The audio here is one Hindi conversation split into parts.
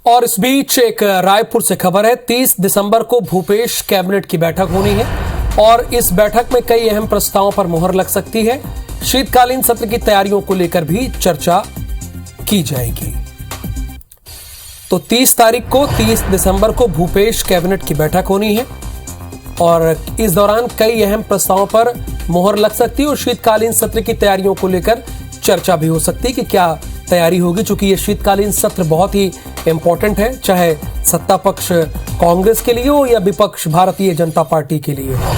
और इस बीच एक रायपुर से खबर है। 30 दिसंबर को भूपेश कैबिनेट की बैठक होनी है और इस बैठक में कई अहम प्रस्तावों पर मुहर लग सकती है। शीतकालीन सत्र की तैयारियों को लेकर भी चर्चा की जाएगी। तो 30 दिसंबर को भूपेश कैबिनेट की बैठक होनी है और इस दौरान कई अहम प्रस्तावों पर मुहर लग सकती है और शीतकालीन सत्र की तैयारियों को लेकर चर्चा भी हो सकती है कि क्या तैयारी होगी, चूंकि ये शीतकालीन सत्र बहुत ही इंपॉर्टेंट है, चाहे सत्ता पक्ष कांग्रेस के लिए हो या विपक्ष भारतीय जनता पार्टी के लिए हो।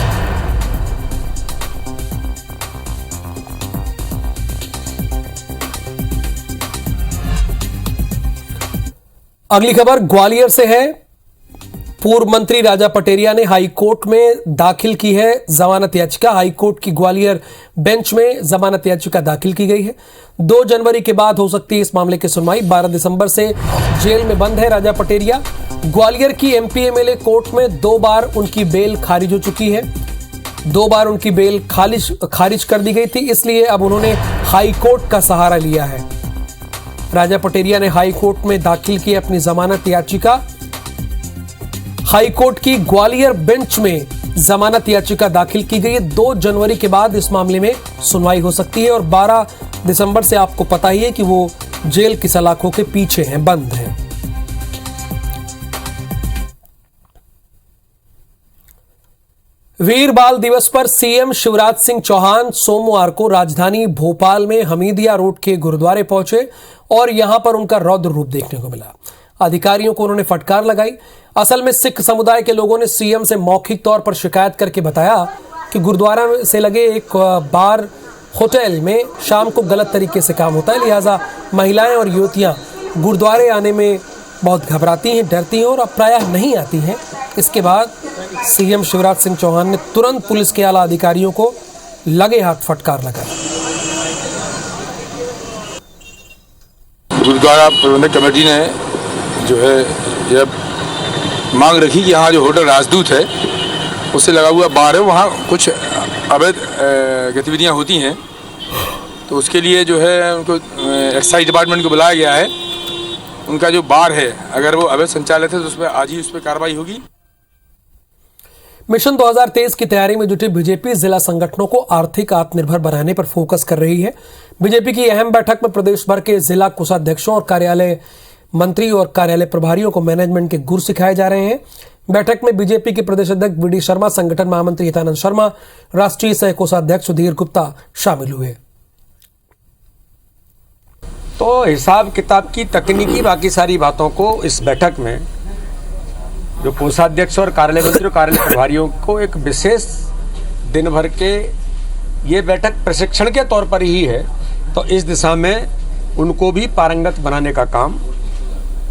अगली खबर ग्वालियर से है। पूर्व मंत्री राजा पटेरिया ने हाई कोर्ट में दाखिल की है जमानत याचिका। हाई कोर्ट की ग्वालियर बेंच में जमानत याचिका दाखिल की गई है। 2 जनवरी के बाद हो सकती है इस मामले की सुनवाई। 12 दिसंबर से जेल में बंद है राजा पटेरिया। ग्वालियर की एमपी एमएलए कोर्ट में 2 बार उनकी बेल खारिज हो चुकी है। 2 बार उनकी बेल खारिज कर दी गई थी, इसलिए अब उन्होंने हाई कोर्ट का सहारा लिया है। राजा पटेरिया ने हाई कोर्ट में दाखिल की अपनी जमानत याचिका। हाई कोर्ट की ग्वालियर बेंच में जमानत याचिका दाखिल की गई है। 2 जनवरी के बाद इस मामले में सुनवाई हो सकती है और 12 दिसंबर से आपको पता ही है कि वो जेल की सलाखों के पीछे हैं, बंद हैं। वीर बाल दिवस पर सीएम शिवराज सिंह चौहान सोमवार को राजधानी भोपाल में हमीदिया रोड के गुरुद्वारे पहुंचे और यहां पर उनका रौद्र रूप देखने को मिला। अधिकारियों को उन्होंने फटकार लगाई। असल में सिख समुदाय के लोगों ने सीएम से मौखिक तौर पर शिकायत करके बताया कि गुरुद्वारा से लगे एक बार होटल में शाम को गलत तरीके से काम होता है, लिहाजा महिलाएं और युवतियां गुरुद्वारे आने में बहुत घबराती हैं, डरती हैं और अब प्रायः नहीं आती हैं। इसके बाद सीएम शिवराज सिंह चौहान ने तुरंत पुलिस के आला अधिकारियों को लगे हाथ फटकार लगाया। गुरुद्वारा प्रबंधक कमेटी ने जो है यह मांग रखी कि यहाँ जो होटल राजदूत है उससे लगा हुआ बार है, वहाँ कुछ अवैध गतिविधियाँ होती हैं, तो उसके लिए जो है उनको एक्साइज डिपार्टमेंट को बुलाया गया है। उनका जो बार है अगर वो अवैध संचालित है तो उसमें आज ही उस पर कार्रवाई होगी। मिशन 2023 की तैयारी में जुटी बीजेपी जिला संगठनों को आर्थिक आत्मनिर्भर बनाने पर फोकस कर रही है। बीजेपी की अहम बैठक में प्रदेश भर के जिला कोषाध्यक्षों और कार्यालय मंत्री और कार्यालय प्रभारियों को मैनेजमेंट के गुर सिखाए जा रहे हैं। बैठक में बीजेपी के प्रदेश अध्यक्ष वीडी शर्मा, संगठन महामंत्री हितानंद शर्मा, राष्ट्रीय सह कोषाध्यक्ष सुधीर गुप्ता शामिल हुए। तो हिसाब किताब की तकनीकी बाकी सारी बातों को इस बैठक में जो कोषाध्यक्ष और कार्यालय मंत्री और कार्यालय प्रभारियों को एक विशेष दिन भर के ये बैठक प्रशिक्षण के तौर पर ही है, तो इस दिशा में उनको भी पारंगत बनाने का काम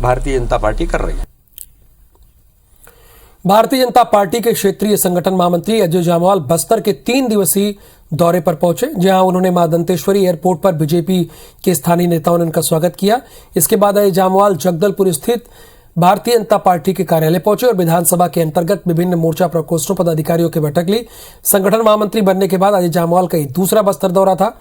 भारतीय जनता पार्टी कर रही है। भारतीय जनता पार्टी के क्षेत्रीय संगठन महामंत्री अजय जामवाल बस्तर के 3 दिवसीय दौरे पर पहुंचे, जहां उन्होंने मां दंतेश्वरी एयरपोर्ट पर बीजेपी के स्थानीय नेताओं ने उनका स्वागत किया। इसके बाद अजय जामवाल जगदलपुर स्थित भारतीय जनता पार्टी के कार्यालय पहुंचे और विधानसभा के अंतर्गत विभिन्न मोर्चा प्रकोष्ठों पदाधिकारियों की बैठक ली। संगठन महामंत्री बनने के बाद अजय जामवाल का दूसरा बस्तर दौरा था।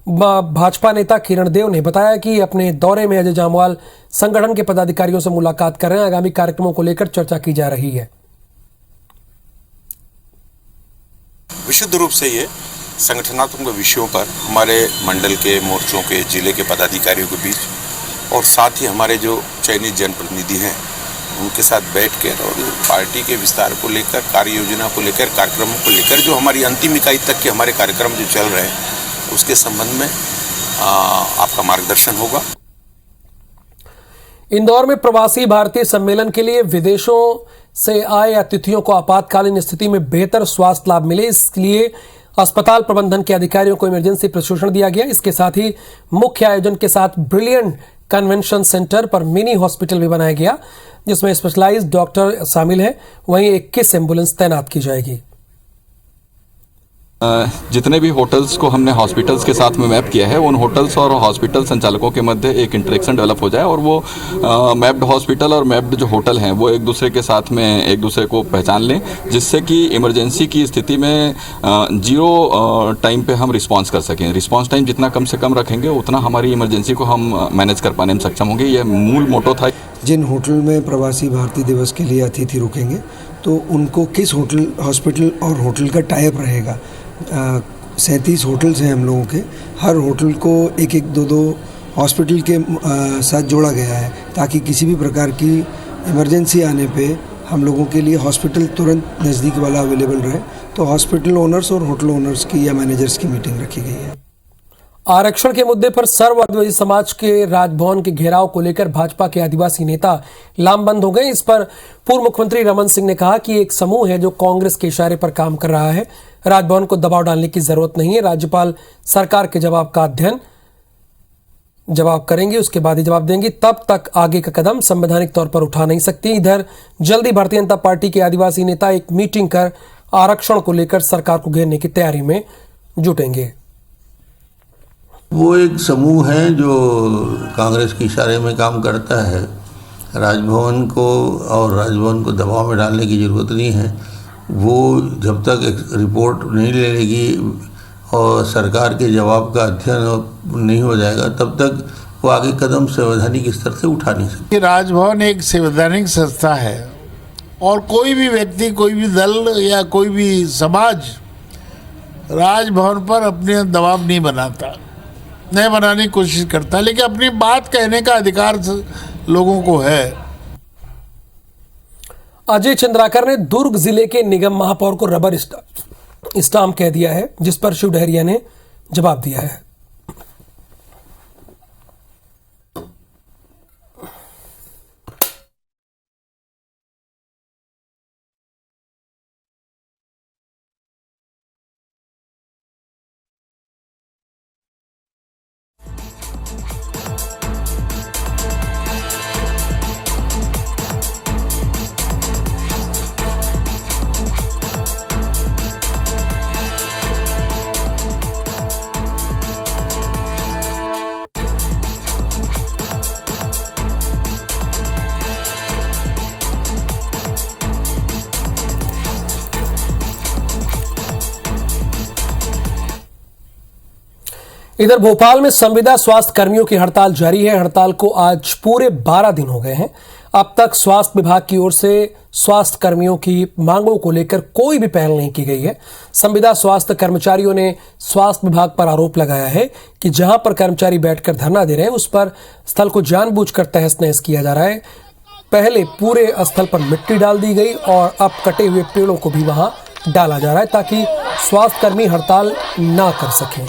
भाजपा नेता किरण देव ने बताया कि अपने दौरे में अजय जामवाल संगठन के पदाधिकारियों से मुलाकात कर रहे हैं। आगामी कार्यक्रमों को लेकर चर्चा की जा रही है। विशुद्ध रूप से ये संगठनात्मक विषयों पर हमारे मंडल के, मोर्चों के, जिले के पदाधिकारियों के बीच और साथ ही हमारे जो चयनित जनप्रतिनिधि हैं उनके साथ बैठकर और पार्टी के विस्तार को लेकर, कार्य योजना को लेकर, कार्यक्रमों को लेकर जो हमारी अंतिम इकाई तक के हमारे कार्यक्रम जो चल रहे हैं उसके संबंध में आपका मार्गदर्शन होगा। इंदौर में प्रवासी भारतीय सम्मेलन के लिए विदेशों से आए अतिथियों को आपातकालीन स्थिति में बेहतर स्वास्थ्य लाभ मिले, इसलिए अस्पताल प्रबंधन के अधिकारियों को इमरजेंसी प्रशिक्षण दिया गया। इसके साथ ही मुख्य आयोजन के साथ ब्रिलियंट कन्वेंशन सेंटर पर मिनी हॉस्पिटल भी बनाया गया, जिसमें स्पेशलाइज्ड डॉक्टर शामिल है। वहीं 21 एम्बुलेंस तैनात की जाएगी। जितने भी होटल्स को हमने हॉस्पिटल्स के साथ में मैप किया है, उन होटल्स और हॉस्पिटल संचालकों के मध्य एक इंटरेक्शन डेवलप हो जाए और वो मैप्ड हॉस्पिटल और मैप्ड जो होटल हैं वो एक दूसरे के साथ में एक दूसरे को पहचान लें, जिससे कि इमरजेंसी की स्थिति में जीरो टाइम पे हम रिस्पांस कर सकें। रिस्पांस टाइम जितना कम से कम रखेंगे उतना हमारी इमरजेंसी को हम मैनेज कर पाने में सक्षम होंगे। यह मूल मोटो था। जिन होटल में प्रवासी भारतीय दिवस के लिए अतिथि रुकेंगे तो उनको किस होटल, हॉस्पिटल और होटल का टाई अप रहेगा। 37 होटल्स हैं हम लोगों के, हर होटल को एक एक दो हॉस्पिटल के साथ जोड़ा गया है ताकि किसी भी प्रकार की इमरजेंसी आने पे हम लोगों के लिए हॉस्पिटल तुरंत नज़दीक वाला अवेलेबल रहे। तो हॉस्पिटल ओनर्स और होटल ओनर्स की या मैनेजर्स की मीटिंग रखी गई है। आरक्षण के मुद्दे पर सर्व आदिवासी समाज के राजभवन के घेराव को लेकर भाजपा के आदिवासी नेता लामबंद हो गए। इस पर पूर्व मुख्यमंत्री रमन सिंह ने कहा कि एक समूह है जो कांग्रेस के इशारे पर काम कर रहा है। राजभवन को दबाव डालने की जरूरत नहीं है। राज्यपाल सरकार के जवाब का अध्ययन जवाब करेंगे, उसके बाद ही जवाब देंगे। तब तक आगे का कदम संवैधानिक तौर पर उठा नहीं सकती। इधर जल्दी भारतीय जनता पार्टी के आदिवासी नेता एक मीटिंग कर आरक्षण को लेकर सरकार को घेरने की तैयारी में जुटेंगे। वो एक समूह है जो कांग्रेस के इशारे में काम करता है। राजभवन को दबाव में डालने की ज़रूरत नहीं है। वो जब तक एक रिपोर्ट नहीं ले लेगी और सरकार के जवाब का अध्ययन नहीं हो जाएगा तब तक वो आगे कदम संवैधानिक स्तर से उठा नहीं सकती। राजभवन एक संवैधानिक संस्था है और कोई भी व्यक्ति, कोई भी दल या कोई भी समाज राजभवन पर अपने दबाव नहीं बनाने की कोशिश करता, लेकिन अपनी बात कहने का अधिकार लोगों को है। अजय चंद्राकर ने दुर्ग जिले के निगम महापौर को रबर स्टाम्प कह दिया है, जिस पर शिव डहरिया ने जवाब दिया है। इधर भोपाल में संविदा स्वास्थ्य कर्मियों की हड़ताल जारी है। हड़ताल को आज पूरे 12 दिन हो गए हैं। अब तक स्वास्थ्य विभाग की ओर से स्वास्थ्य कर्मियों की मांगों को लेकर कोई भी पहल नहीं की गई है। संविदा स्वास्थ्य कर्मचारियों ने स्वास्थ्य विभाग पर आरोप लगाया है कि जहां पर कर्मचारी बैठकर धरना दे रहे हैं उस पर स्थल को जानबूझकर तहस नहस किया जा रहा है। पहले पूरे स्थल पर मिट्टी डाल दी गई और अब कटे हुए पेड़ों को भी वहां डाला जा रहा है ताकि स्वास्थ्य कर्मी हड़ताल ना कर सकें।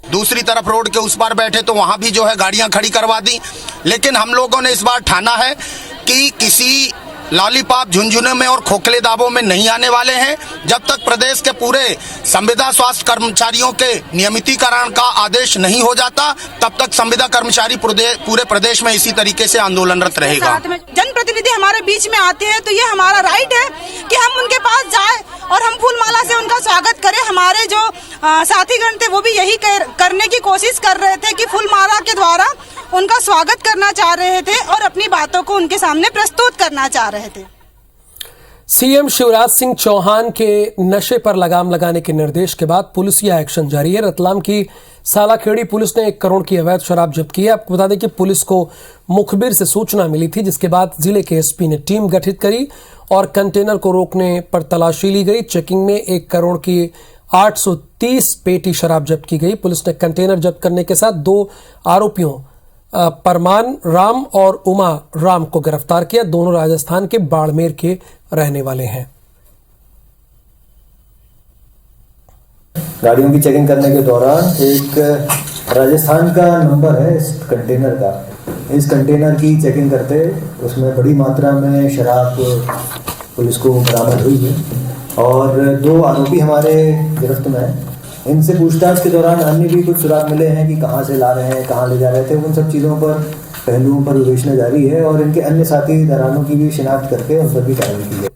दूसरी तरफ रोड के उस पार बैठे तो वहां भी जो है गाड़ियां खड़ी करवा दी। लेकिन हम लोगों ने इस बार ठाना है कि किसी लॉलीपॉप झुंझुने में और खोखले दावों में नहीं आने वाले हैं। जब तक प्रदेश के पूरे संविदा स्वास्थ्य कर्मचारियों के नियमितीकरण का आदेश नहीं हो जाता तब तक संविदा कर्मचारी पूरे प्रदेश में इसी तरीके से आंदोलनरत रहेगा। जनप्रतिनिधि हमारे बीच में आते हैं तो ये हमारा राइट है कि हम उनके पास जाए और हम फूल माला से उनका स्वागत करें। हमारे जो साथीगण थे वो भी यही करने की कोशिश कर रहे थे कि फूल माला के द्वारा उनका स्वागत करना चाह रहे थे और अपनी बातों को उनके सामने प्रस्तुत करना चाह रहे थे। सीएम शिवराज सिंह चौहान के नशे पर लगाम लगाने के निर्देश के बाद पुलिसिया एक्शन जारी है। रतलाम की सालाखेड़ी पुलिस ने 1 करोड़ की अवैध शराब जब्त की है। आपको बता दें कि पुलिस को मुखबिर से सूचना मिली थी, जिसके बाद जिले के एसपी ने टीम गठित करी और कंटेनर को रोकने पर तलाशी ली गई। चेकिंग में 1 करोड़ की 830 पेटी शराब जब्त की गई। पुलिस ने कंटेनर जब्त करने के साथ 2 आरोपियों परमान राम और उमा राम को गिरफ्तार किया। दोनों राजस्थान के बाड़मेर के रहने वाले हैं। गाड़ियों की चेकिंग करने के दौरान एक राजस्थान का नंबर है इस कंटेनर का। इस कंटेनर की चेकिंग करते उसमें बड़ी मात्रा में शराब पुलिस को बरामद हुई है। और 2 आरोपी हमारे गिरफ्त में हैं। इनसे पूछताछ के दौरान अन्य भी कुछ सुराग मिले हैं कि कहाँ से ला रहे हैं, कहाँ ले जा रहे थे। उन सब चीज़ों पर, पहलुओं पर विवेचना जारी है और इनके अन्य साथी दरानों की भी शिनाख्त करके उन पर भी कार्रवाई की है।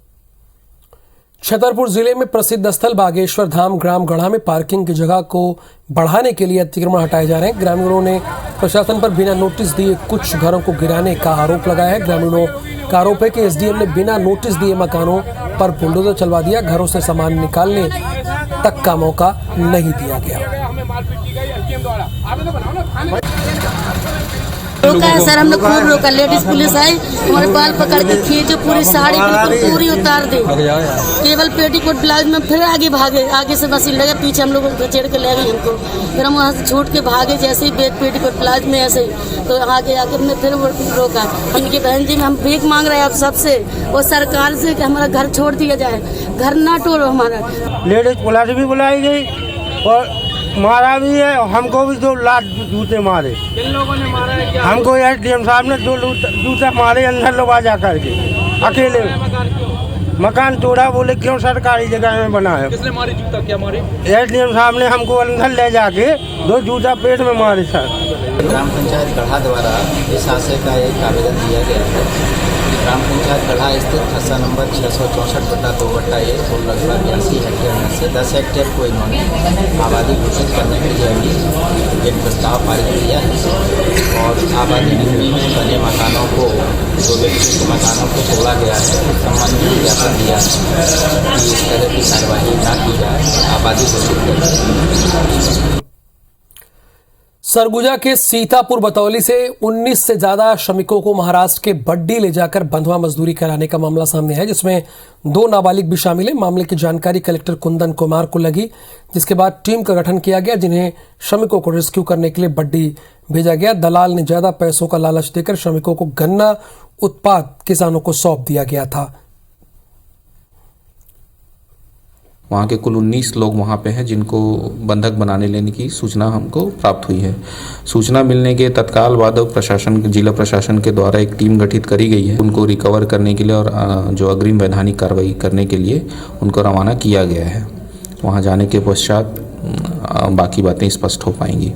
छतरपुर जिले में प्रसिद्ध स्थल बागेश्वर धाम ग्राम गढ़ा में पार्किंग की जगह को बढ़ाने के लिए अतिक्रमण हटाए जा रहे हैं। ग्रामीणों ने प्रशासन पर बिना नोटिस दिए कुछ घरों को गिराने का आरोप लगाया है। ग्रामीणों का आरोप है कि एसडीएम ने बिना नोटिस दिए मकानों पर बुलडोजर चलवा दिया। घरों से सामान निकालने तक का मौका नहीं दिया गया। रोका है सर, हमने खूब रोका। लेडीज पुलिस आई, हमारे बाल पकड़ के खींचे, पूरी साड़ी बिल्कुल पूरी उतार दी, केवल पेटीकोट ब्लाउज में। फिर आगे भागे, आगे से मशीन लगे, पीछे हम लोग चढ़ के ले गए हमको। फिर हम वहाँ से छूट के भागे, जैसे ही पेटीकोट ब्लाउज में ऐसे ही, तो आगे आके हमने फिर रोका। हमने बहन जी हम भीख मांग रहे हैं आप सबसे और सरकार से कि हमारा घर छोड़ दिया जाए, घर ना तोड़ो हमारा। लेडीज पुलिस भी बुलाई गई और मारा भी है, हमको भी 2 लात जूते मारे। किन लोगों ने मारा है? हमको एसडीएम साहब ने 2 जूते मारे अंदर लोग आ जा करके, अकेले। मकान तोड़ा, बोले क्यों सरकारी जगह में बना है। किसने मारी जूता, क्या मारे? एसडीएम साहब ने हमको अंदर ले जाके 2 जूता पेट में मारे सर। ग्राम पंचायत गढ़ा द्वारा इस आशय का एक आवेदन दिया गया है। ग्राम पंचायत गढ़ा स्थित खस्सा नंबर 664/2/1 और लगभग 82 हेक्टेयर में से 10 हेक्टेयर को इन्होंने आबादी घोषित करने के लिए अभी एक प्रस्ताव पारित किया है और आबादी भूमि में बने मकानों को, जो व्यक्तिगत मकानों को तोड़ा गया है, उस संबंध में ज्ञापन दिया है कि इस तरह की कार्रवाई न की जाए, आबादी घोषित कर। सरगुजा के सीतापुर बतौली से 19 से ज्यादा श्रमिकों को महाराष्ट्र के बड्डी ले जाकर बंधुआ मजदूरी कराने का मामला सामने है, जिसमें 2 नाबालिग भी शामिल है। मामले की जानकारी कलेक्टर कुंदन कुमार को लगी, जिसके बाद टीम का गठन किया गया, जिन्हें श्रमिकों को रेस्क्यू करने के लिए बड्डी भेजा गया। दलाल ने ज्यादा पैसों का लालच देकर श्रमिकों को गन्ना उत्पाद किसानों को सौंप दिया गया था। वहाँ के कुल 19 लोग वहाँ पे हैं जिनको बंधक बनाने लेने की सूचना हमको प्राप्त हुई है। सूचना मिलने के तत्काल बाद प्रशासन, जिला प्रशासन के द्वारा एक टीम गठित करी गई है। उनको रिकवर करने के लिए और जो अग्रिम वैधानिक कार्रवाई करने के लिए उनको रवाना किया गया है। वहाँ जाने के पश्चात बाकी बातें स्पष्ट हो पाएंगी।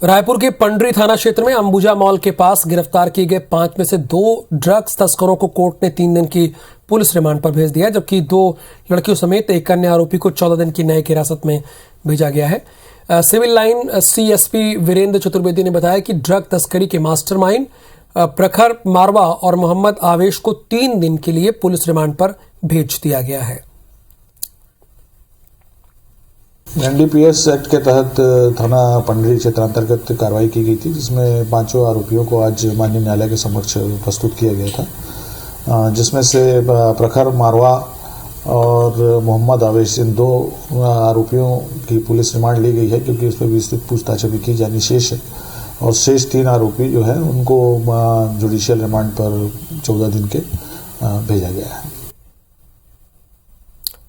रायपुर के पंडरी थाना क्षेत्र में अंबुजा मॉल के पास गिरफ्तार किए गए 5 में से 2 ड्रग्स तस्करों को कोर्ट ने 3 दिन की पुलिस रिमांड पर भेज दिया, जबकि 2 लड़कियों समेत एक अन्य आरोपी को 14 दिन की न्यायिक हिरासत में भेजा गया है। Civil line CSP Virendra Chaturvedi ने बताया कि ड्रग तस्करी के मास्टरमाइंड प्रखर मारवा और मोहम्मद आवेश को 3 दिन के लिए पुलिस रिमांड पर भेज दिया गया है। एनडीपीएस एक्ट के तहत थाना पंडरी क्षेत्र अंतर्गत कार्रवाई की गई थी, जिसमें 5 आरोपियों को आज माननीय न्यायालय के समक्ष प्रस्तुत किया गया था, जिसमें से प्रखर मारवा और मोहम्मद आवेश, इन 2 आरोपियों की पुलिस रिमांड ली गई है, क्योंकि इस पर विस्तृत पूछताछ अभी की जानी शेष है। और शेष 3 आरोपी जो है उनको जुडिशियल रिमांड पर 14 दिन के भेजा गया है।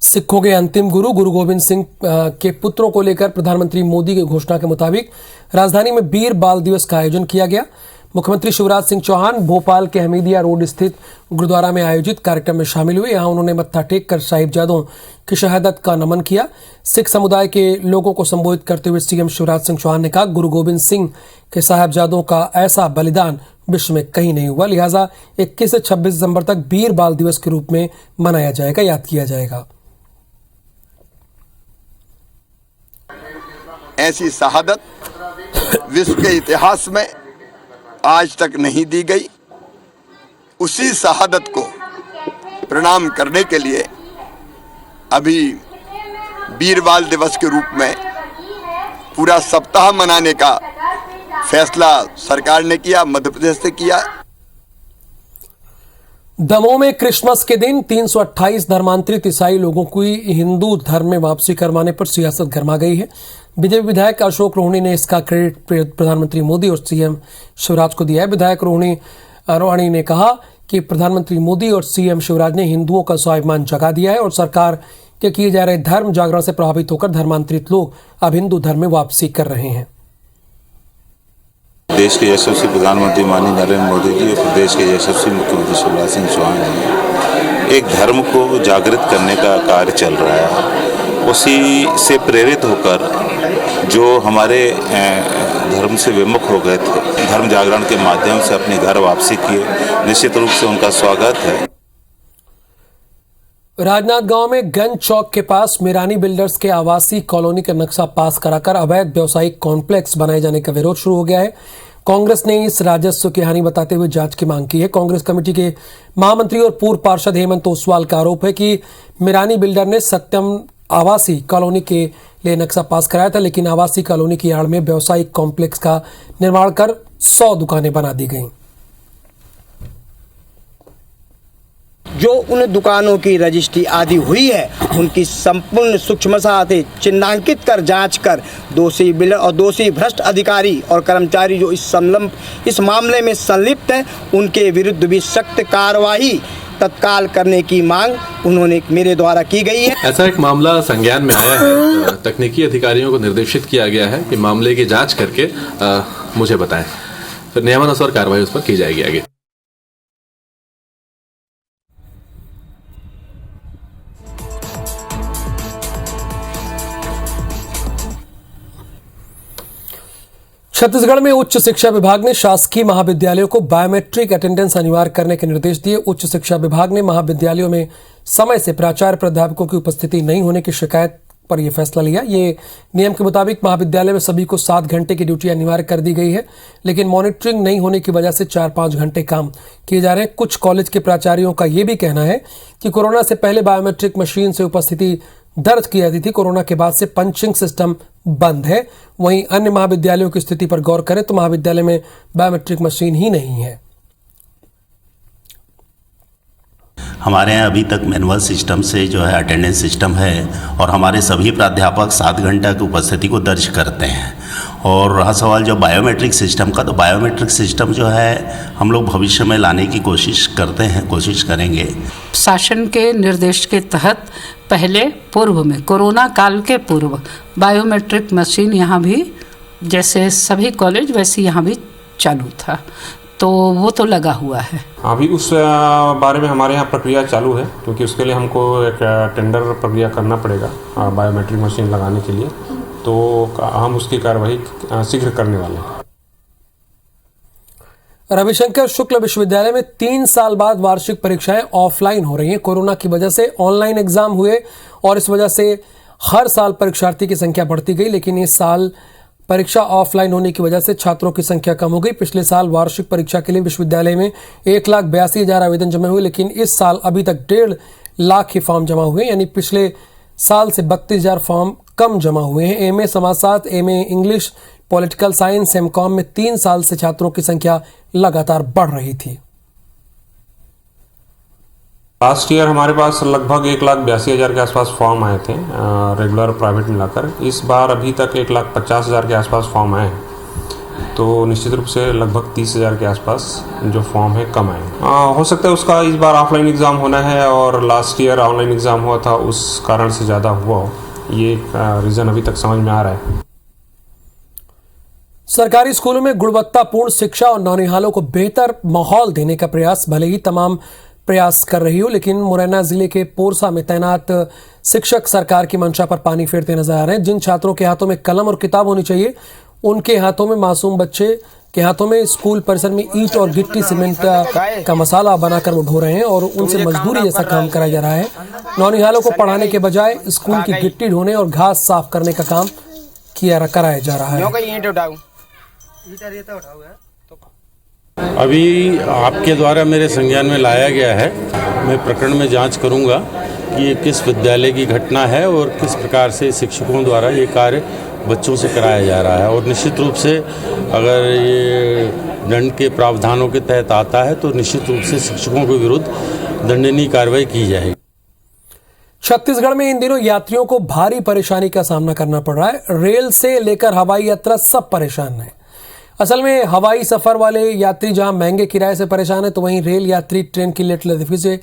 सिखों के अंतिम गुरु गुरु गोविंद सिंह के पुत्रों को लेकर प्रधानमंत्री मोदी की घोषणा के मुताबिक राजधानी में वीर बाल दिवस का आयोजन किया गया। मुख्यमंत्री शिवराज सिंह चौहान भोपाल के हमीदिया रोड स्थित गुरुद्वारा में आयोजित कार्यक्रम में शामिल हुए। यहां उन्होंने मत्था टेक कर साहिबजादों की शहादत का नमन किया। सिख समुदाय के लोगों को संबोधित करते हुए सीएम शिवराज सिंह चौहान ने कहा, गुरु गोविंद सिंह के साहिबजादों का ऐसा बलिदान विश्व में कहीं नहीं हुआ, लिहाजा 21 से 26 दिसंबर तक वीर बाल दिवस के रूप में मनाया जाएगा, याद किया जाएगा। ऐसी शहादत विश्व के इतिहास में आज तक नहीं दी गई। उसी शहादत को प्रणाम करने के लिए अभी वीर बाल दिवस के रूप में पूरा सप्ताह मनाने का फैसला सरकार ने किया, मध्य प्रदेश से किया। दमोह में क्रिसमस के दिन 328 धर्मांतरित ईसाई लोगों की हिंदू धर्म में वापसी करवाने पर सियासत गरमा गई है। बीजेपी विधायक अशोक रोहणी ने इसका क्रेडिट प्रधानमंत्री मोदी और सीएम शिवराज को दिया है। विधायक रोहणी ने कहा कि प्रधानमंत्री मोदी और सीएम शिवराज ने हिंदुओं का स्वाभिमान जगा दिया है और सरकार के किए जा रहे धर्म जागरण से प्रभावित होकर धर्मांतरित लोग अब हिंदू धर्म में वापसी कर रहे हैं। देश के यशस्वी प्रधानमंत्री माननीय नरेंद्र मोदी जी और प्रदेश के यशस्वी मुख्यमंत्री शिवराज सिंह चौहान जी एक धर्म को जागृत करने का कार्य चल रहा है। उसी से प्रेरित होकर जो हमारे धर्म से विमुख हो गए थे, धर्म जागरण के माध्यम से अपनी घर वापसी किए, निश्चित रूप से उनका स्वागत है। राजनांदगांव में गंज चौक के पास मिरानी बिल्डर्स के आवासीय कॉलोनी का नक्शा पास कराकर अवैध व्यवसायिक कॉम्प्लेक्स बनाए जाने का विरोध शुरू हो गया है। कांग्रेस ने इस राजस्व की हानि बताते हुए जांच की मांग की है। कांग्रेस कमेटी के महामंत्री और पूर्व पार्षद हेमंत ओसवाल का आरोप है कि मिरानी बिल्डर ने सत्यम आवासीय कॉलोनी के लिए नक्शा पास कराया था, लेकिन आवासीय कॉलोनी की आड़ में व्यवसायिक कॉम्प्लेक्स का निर्माण कर 100 दुकानें बना दी गईं। जो उन दुकानों की रजिस्ट्री आदि हुई है उनकी संपूर्ण सूक्ष्मता से चिन्हांकित कर जांच कर दोषी बिल्डर और दोषी भ्रष्ट अधिकारी और कर्मचारी जो इस मामले में संलिप्त हैं उनके विरुद्ध भी सख्त कार्रवाई तत्काल करने की मांग उन्होंने मेरे द्वारा की गई है। ऐसा एक मामला संज्ञान में आया है। तकनीकी अधिकारियों को निर्देशित किया गया है कि मामले की जांच करके मुझे बताएं, फिर नियमानुसार कार्रवाई उस पर की जाएगी आगे। छत्तीसगढ़ में उच्च शिक्षा विभाग ने शासकीय महाविद्यालयों को बायोमेट्रिक अटेंडेंस अनिवार्य करने के निर्देश दिए। उच्च शिक्षा विभाग ने महाविद्यालयों में समय से प्राचार्य प्राध्यापकों की उपस्थिति नहीं होने की शिकायत पर यह फैसला लिया। ये नियम के मुताबिक महाविद्यालय में सभी को 7 घंटे की ड्यूटी अनिवार्य कर दी गई है, लेकिन मॉनिटरिंग नहीं होने की वजह से 4-5 घंटे काम किए जा रहे हैं। कुछ कॉलेज के प्राचार्यों का यह भी कहना है कि कोरोना से पहले बायोमेट्रिक मशीन से उपस्थिति दर्ज की जाती थी, कोरोना के बाद से पंचिंग सिस्टम बंद है। वहीं अन्य महाविद्यालयों की स्थिति पर गौर करें तो महाविद्यालय में बायोमेट्रिक मशीन ही नहीं है। हमारे यहाँ अभी तक मैनुअल सिस्टम से जो है अटेंडेंस सिस्टम है और हमारे सभी प्राध्यापक 7 घंटा की उपस्थिति को दर्ज करते हैं। और रहा सवाल जो बायोमेट्रिक सिस्टम का, तो बायोमेट्रिक सिस्टम जो है हम लोग भविष्य में लाने की कोशिश करते हैं, कोशिश करेंगे। शासन के निर्देश के तहत पहले पूर्व में कोरोना काल के पूर्व बायोमेट्रिक मशीन यहाँ भी जैसे सभी कॉलेज वैसे यहाँ भी चालू था, तो वो तो लगा हुआ है। अभी उस बारे में हमारे यहाँ प्रक्रिया चालू है, क्योंकि उसके लिए हमको एक टेंडर प्रक्रिया करना पड़ेगा बायोमेट्रिक मशीन लगाने के लिए, तो हम उसकी कार्रवाई शीघ्र करने वाले हैं। रविशंकर शुक्ल विश्वविद्यालय में 3 साल बाद वार्षिक परीक्षाएं ऑफलाइन हो रही हैं। कोरोना की वजह से ऑनलाइन एग्जाम हुए और इस वजह से हर साल परीक्षार्थी की संख्या बढ़ती गई, लेकिन इस साल परीक्षा ऑफलाइन होने की वजह से छात्रों की संख्या कम हो गई। पिछले साल वार्षिक परीक्षा के लिए विश्वविद्यालय में 1,82,000 आवेदन जमा हुए, लेकिन इस साल अभी तक 1.5 लाख ही फॉर्म जमा हुए, यानी पिछले साल से 32,000 फॉर्म कम जमा हुए हैं। एमए समाजशास्त्र, MA English, political science, MCom में 3 साल से छात्रों की संख्या लगातार बढ़ रही थी। लास्ट ईयर हमारे पास लगभग 1,82,000 के आसपास फॉर्म आए थे रेगुलर प्राइवेट मिलाकर। इस बार अभी तक 1,50,000 के आसपास फॉर्म आए हैं, तो निश्चित रूप से लगभग 30,000 के आसपास जो फॉर्म है कम आए। हो सकता है उसका इस बार ऑफलाइन एग्ज़ाम होना है और लास्ट ईयर ऑनलाइन एग्ज़ाम हुआ था, उस कारण से ज़्यादा हुआ हो, ये रीज़न अभी तक समझ में आ रहा है। सरकारी स्कूलों में गुणवत्तापूर्ण शिक्षा और नौनिहालों को बेहतर माहौल देने का प्रयास भले ही तमाम प्रयास कर रही हो, लेकिन मुरैना जिले के पोरसा में तैनात शिक्षक सरकार की मंशा पर पानी फेरते नजर आ रहे हैं। जिन छात्रों के हाथों में कलम और किताब होनी चाहिए, उनके हाथों में मासूम बच्चे के हाथों में स्कूल परिसर में ईंट और गिट्टी सीमेंट का मसाला बनाकर वो ढो रहे हैं और उनसे मजदूरी जैसा काम कराया जा रहा है। नौनिहालों को पढ़ाने के बजाय स्कूल की गिट्टी ढोने और घास साफ करने का काम कराया जा रहा है। अभी आपके द्वारा मेरे संज्ञान में लाया गया है। मैं प्रकरण में जांच करूंगा कि ये किस विद्यालय की घटना है और किस प्रकार से शिक्षकों द्वारा ये कार्य बच्चों से कराया जा रहा है, और निश्चित रूप से अगर ये दंड के प्रावधानों के तहत आता है तो निश्चित रूप से शिक्षकों के विरुद्ध दंडनीय कार्रवाई की जाएगी। छत्तीसगढ़ में इन दिनों यात्रियों को भारी परेशानी का सामना करना पड़ रहा है। रेल से लेकर हवाई यात्रा सब परेशान है। असल में हवाई सफर वाले यात्री जहां महंगे किराए से परेशान है, तो वहीं रेल यात्री ट्रेन की लेट लतीफी से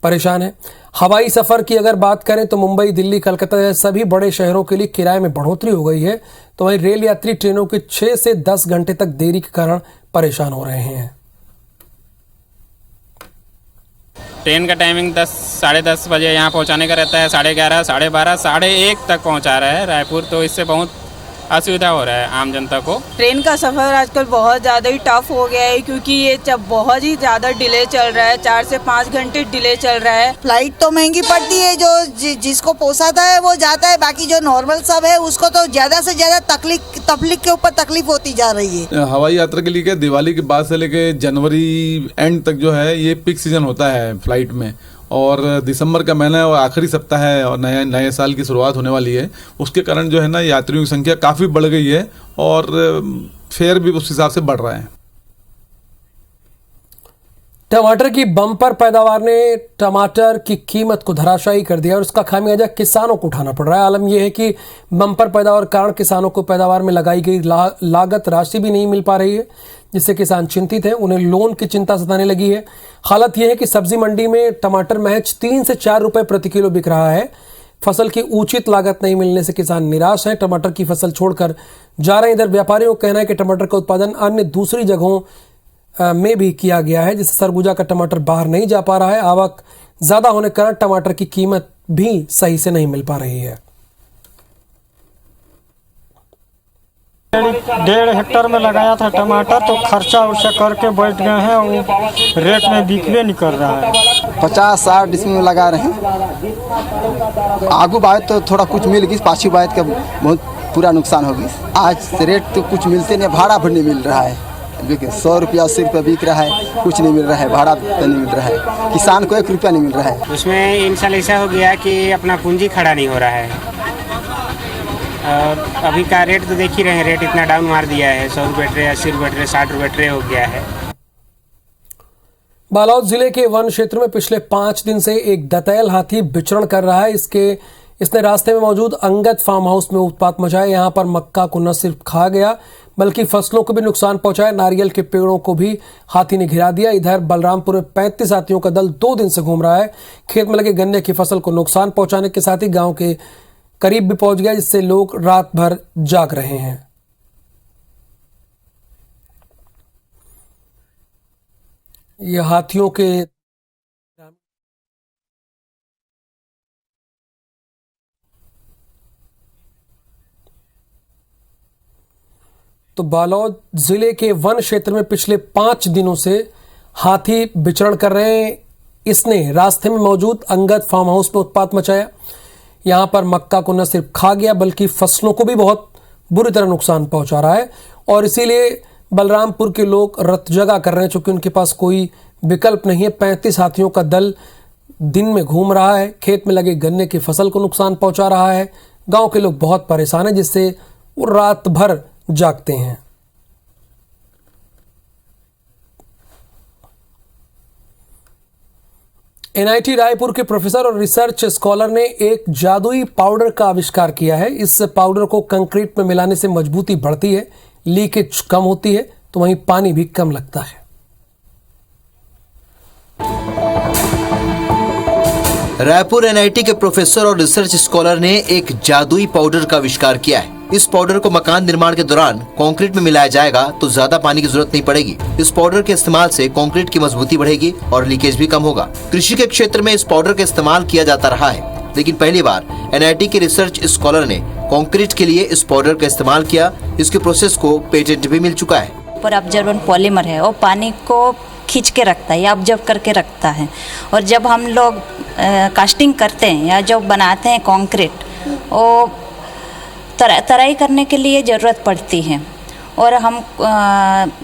परेशान है। हवाई सफर की अगर बात करें तो मुंबई, दिल्ली, कलकत्ता जैसे सभी बड़े शहरों के लिए किराए में बढ़ोतरी हो गई है, तो वहीं रेल यात्री ट्रेनों के 6 से 10 घंटे तक देरी के कारण परेशान हो रहे हैं। ट्रेन का टाइमिंग 10 साढ़े 10 बजे यहाँ पहुँचाने का रहता है, 11:30 12:30 1:30 तक पहुँचा रहा है रायपुर। तो इससे बहुत असुविधा हो रहा है आम जनता को। ट्रेन का सफ़र आजकल बहुत ज़्यादा ही टफ हो गया है, क्योंकि ये जब बहुत ही ज़्यादा डिले चल रहा है, 4 से 5 घंटे डिले चल रहा है। फ्लाइट तो महंगी पड़ती है, जो जिसको पोसाता है वो जाता है, बाकी जो नॉर्मल सब है उसको तो ज़्यादा से ज़्यादा तकलीफ के ऊपर तकलीफ होती जा रही है। हवाई यात्रा के लिए क्या दिवाली के बाद से लेके जनवरी एंड तक जो है ये पीक सीजन होता है फ्लाइट में, और दिसंबर का महीना और आखिरी सप्ताह है और नए साल की शुरुआत होने वाली है। उसके कारण जो है ना यात्रियों की संख्या काफ़ी बढ़ गई है और फेयर भी उस हिसाब से बढ़ रहा है। टमाटर की बम्पर पैदावार ने टमाटर की कीमत को धराशायी कर दिया और उसका खामियाजा किसानों को उठाना पड़ रहा है। आलम यह है कि बम्पर पैदावार के कारण किसानों को पैदावार में लगाई गई लागत राशि भी नहीं मिल पा रही है, जिससे किसान चिंतित हैं। उन्हें लोन की चिंता सताने लगी है। हालत यह है कि सब्जी मंडी में टमाटर महज 3 से 4 रुपए प्रति किलो बिक रहा है। फसल की उचित लागत नहीं मिलने से किसान निराश हैं। टमाटर की फसल छोड़कर जा रहे हैं। इधर व्यापारियों का कहना है कि टमाटर का उत्पादन अन्य दूसरी जगहों में भी किया गया है, जिससे सरगुजा का टमाटर बाहर नहीं जा पा रहा है। आवक ज्यादा होने के कारण टमाटर की कीमत भी सही से नहीं मिल पा रही है। 1.5 हेक्टर में लगाया था टमाटर, तो खर्चा उर्चा करके बैठ गए हैं और रेट में बिकवे नहीं कर रहा है। 50-60 डिसमिल में लगा रहे हैं। आगू बात तो थोड़ा कुछ मिल गई, पाछू बात का बहुत पूरा नुकसान हो गई। आज रेट तो कुछ मिलते नहीं, भाड़ा भी नहीं मिल रहा है। 100 रुपया 80 रुपया बिक रहा है, कुछ नहीं मिल रहा है, भाड़ा नहीं मिल रहा है, किसान को 1 रुपया नहीं मिल रहा है। उसमें इन साल ऐसा हो गया कि अपना पूंजी खड़ा नहीं हो रहा है। और अभी का रेट तो देख ही रहे हैं, रेट इतना डाउन मार दिया है। 100 रुपये ट्रे, 80 रुपये ट्रे, 60 रुपये ट्रे हो गया है। बालोद जिले के वन क्षेत्र में पिछले 5 दिन से एक दंतैल हाथी विचरण कर रहा है। इसने रास्ते में मौजूद अंगद फार्म हाउस में उत्पात मचाया। यहाँ पर मक्का को न सिर्फ खा गया बल्कि फसलों को भी नुकसान पहुंचाया। नारियल के पेड़ों को भी हाथी ने घिरा दिया। इधर बलरामपुर में 35 हाथियों का दल 2 दिन से घूम रहा है। खेत में लगे गन्ने की फसल को नुकसान पहुंचाने के साथ ही गांव के करीब भी पहुंच गया, जिससे लोग रात भर जाग रहे हैं। ये हाथियों के तो बालोद जिले के वन क्षेत्र में पिछले 5 दिनों से हाथी विचरण कर रहे हैं। इसने रास्ते में मौजूद अंगद फार्म हाउस में उत्पात मचाया। यहां पर मक्का को न सिर्फ खा गया बल्कि फसलों को भी बहुत बुरी तरह नुकसान पहुंचा रहा है। और इसीलिए बलरामपुर के लोग रत जगा कर रहे हैं, चूंकि उनके पास कोई विकल्प नहीं है। 35 हाथियों का दल दिन में घूम रहा है, खेत में लगे गन्ने की फसल को नुकसान पहुंचा रहा है। गांव के लोग बहुत परेशान हैं, जिससे वो रात भर जागते हैं। एनआईटी रायपुर के प्रोफेसर और रिसर्च स्कॉलर ने एक जादुई पाउडर का आविष्कार किया है। इस पाउडर को कंक्रीट में मिलाने से मजबूती बढ़ती है, लीकेज कम होती है, तो वहीं पानी भी कम लगता है। रायपुर एनआईटी के प्रोफेसर और रिसर्च स्कॉलर ने एक जादुई पाउडर का आविष्कार किया है। इस पाउडर को मकान निर्माण के दौरान कंक्रीट में मिलाया जाएगा तो ज्यादा पानी की जरूरत नहीं पड़ेगी। इस पाउडर के इस्तेमाल से कंक्रीट की मजबूती बढ़ेगी और लीकेज भी कम होगा। कृषि के क्षेत्र में इस पाउडर का इस्तेमाल किया जाता रहा है, लेकिन पहली बार एनआईटी के रिसर्च स्कॉलर ने कंक्रीट के लिए इस पाउडर का इस्तेमाल किया। इसके प्रोसेस को पेटेंट भी मिल चुका है। पर ऑब्जर्वेंट पॉलीमर है और पानी को खींच के रखता है या ऑब्जर्व करके रखता है। और जब हम लोग कास्टिंग करते हैं या जब बनाते हैं कंक्रीट, वो तराई करने के लिए ज़रूरत पड़ती है। और हम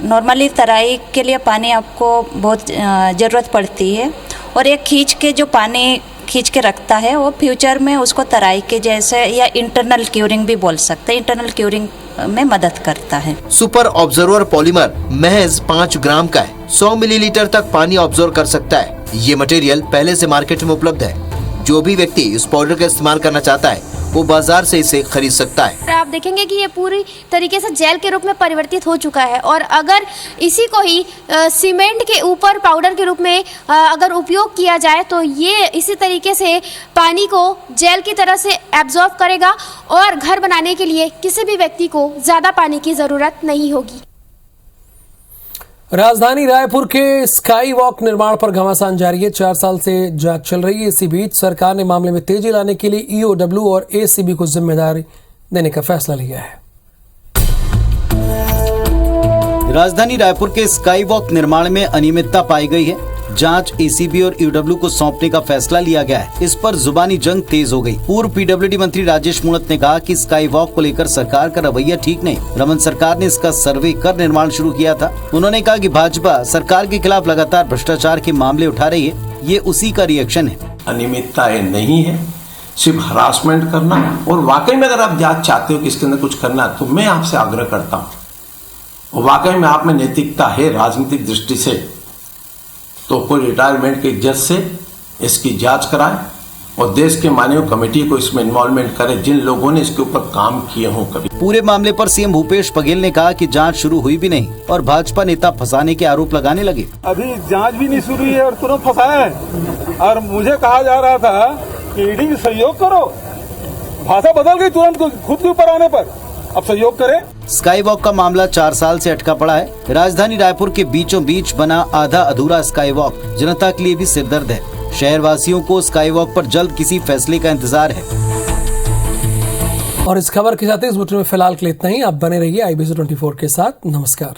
नॉर्मली तराई के लिए पानी आपको बहुत ज़रूरत पड़ती है। और एक खींच के जो पानी खींच के रखता है वो फ्यूचर में उसको तराई के जैसे या इंटरनल क्यूरिंग भी बोल सकते हैं, इंटरनल क्यूरिंग में मदद करता है। सुपर ऑब्जर्वर पॉलीमर महज 5 ग्राम का है। 100 मिलीलीटर तक पानी ऑब्जर्व कर सकता है। ये मटेरियल पहले से मार्केट में उपलब्ध है। जो भी व्यक्ति इस पाउडर का इस्तेमाल करना चाहता है वो बाजार से इसे खरीद सकता है। आप देखेंगे कि ये पूरी तरीके से जेल के रूप में परिवर्तित हो चुका है। और अगर इसी को ही सीमेंट के ऊपर पाउडर के रूप में अगर उपयोग किया जाए तो ये इसी तरीके से पानी को जेल की तरह से एब्जॉर्ब करेगा और घर बनाने के लिए किसी भी व्यक्ति को ज़्यादा पानी की ज़रूरत नहीं होगी। राजधानी रायपुर के स्काई वॉक निर्माण पर घमासान जारी है। 4 साल से जांच चल रही है। इसी बीच सरकार ने मामले में तेजी लाने के लिए ईओडब्ल्यू और एसीबी को जिम्मेदारी देने का फैसला लिया है। राजधानी रायपुर के स्काई वॉक निर्माण में अनियमितता पाई गई है। जांच एसीबी और ईओडब्ल्यू को सौंपने का फैसला लिया गया है। इस पर जुबानी जंग तेज हो गई। पूर्व पीडब्ल्यूडी मंत्री राजेश मूणत ने कहा कि स्काई वॉक को लेकर सरकार का रवैया ठीक नहीं। रमन सरकार ने इसका सर्वे कर निर्माण शुरू किया था। उन्होंने कहा कि भाजपा सरकार के खिलाफ लगातार भ्रष्टाचार के मामले उठा रही है। ये उसी का रिएक्शन है। अनियमितताएं नहीं है, सिर्फ हरासमेंट करना। और वाकई में अगर आप जांच चाहते हो कि इसके अंदर कुछ करना है तो मैं आपसे आग्रह करता हूँ, और वाकई में आप में नैतिकता है राजनीतिक दृष्टि से, तो कोई रिटायरमेंट के जज से इसकी जांच कराए और देश के माननीय कमेटी को इसमें इन्वॉल्वमेंट करे जिन लोगों ने इसके ऊपर काम किए हों। कभी पूरे मामले पर सीएम भूपेश बघेल ने कहा कि जांच शुरू हुई भी नहीं और भाजपा नेता फंसाने के आरोप लगाने लगे। अभी जांच भी नहीं शुरू हुई है और तुरंत फंसाया है। और मुझे कहा जा रहा था कि ईडी में सहयोग करो, भाषा बदल गई तुरंत खुद के ऊपर आने पर। अब सहयोग करें। स्काई वॉक का मामला 4 साल से अटका पड़ा है। राजधानी रायपुर के बीचों बीच बना आधा अधूरा स्काई वॉक जनता के लिए भी सिरदर्द है। शहर वासियों को स्काई वॉक पर जल्द किसी फैसले का इंतजार है। और इस खबर के साथ इस बुलेटिन में फिलहाल के लिए इतना ही। आप बने रहिए IBC 24 के साथ। नमस्कार।